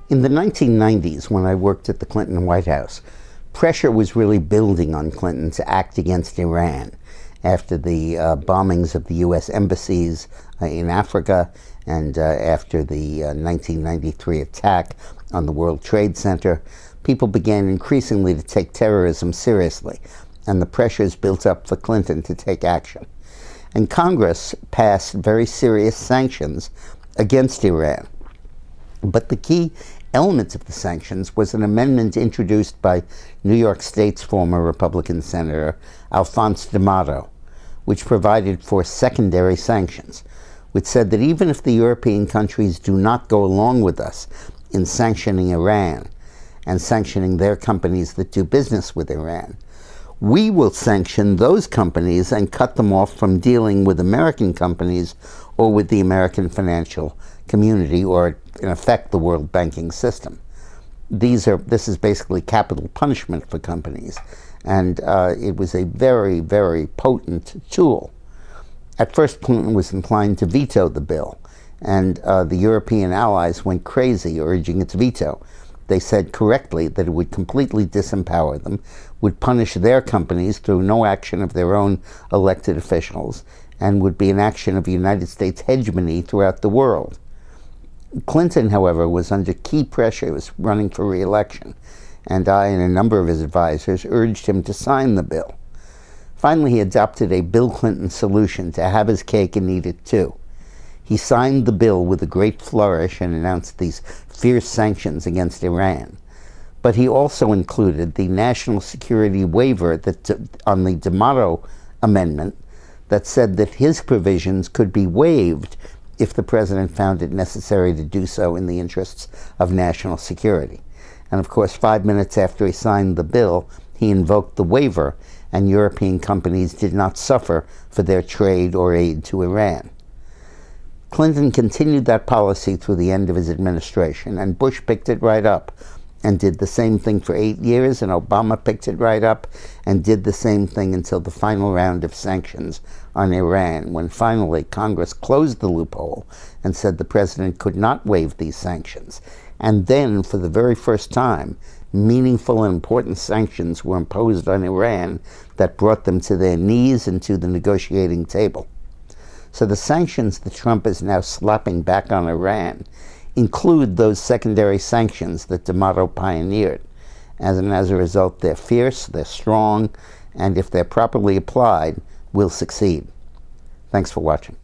In the 1990s, when I worked at the Clinton White House, pressure was really building on Clinton to act against Iran after the bombings of the U.S. embassies in Africa and after the 1993 attack on the World Trade Center. People began increasingly to take terrorism seriously, and the pressures built up for Clinton to take action. And Congress passed very serious sanctions against Iran. But the key element of the sanctions was an amendment introduced by New York State's former Republican Senator Alphonse D'Amato, which provided for secondary sanctions, which said that even if the European countries do not go along with us in sanctioning Iran and sanctioning their companies that do business with Iran, we will sanction those companies and cut them off from dealing with American companies or with the American financial community, or in effect the world banking system. This is basically capital punishment for companies, and it was a very, very potent tool. At first, Clinton was inclined to veto the bill, and the European allies went crazy urging its veto. They said correctly that it would completely disempower them, would punish their companies through no action of their own elected officials, and would be an action of United States hegemony throughout the world. Clinton, however, was under key pressure. He was running for re-election, and I and a number of his advisors urged him to sign the bill. Finally, he adopted a Bill Clinton solution to have his cake and eat it too. He signed the bill with a great flourish and announced these fierce sanctions against Iran. But he also included the national security waiver on the D'Amato amendment that said that his provisions could be waived if the president found it necessary to do so in the interests of national security. And of course, 5 minutes after he signed the bill, he invoked the waiver, and European companies did not suffer for their trade or aid to Iran. Clinton continued that policy through the end of his administration, and Bush picked it right up and did the same thing for 8 years, and Obama picked it right up and did the same thing until the final round of sanctions on Iran, when finally Congress closed the loophole and said the president could not waive these sanctions. And then, for the very first time, meaningful and important sanctions were imposed on Iran that brought them to their knees and to the negotiating table. So the sanctions that Trump is now slapping back on Iran include those secondary sanctions that D'Amato pioneered. And as a result, they're fierce, they're strong, and if they're properly applied, will succeed. Thanks for watching.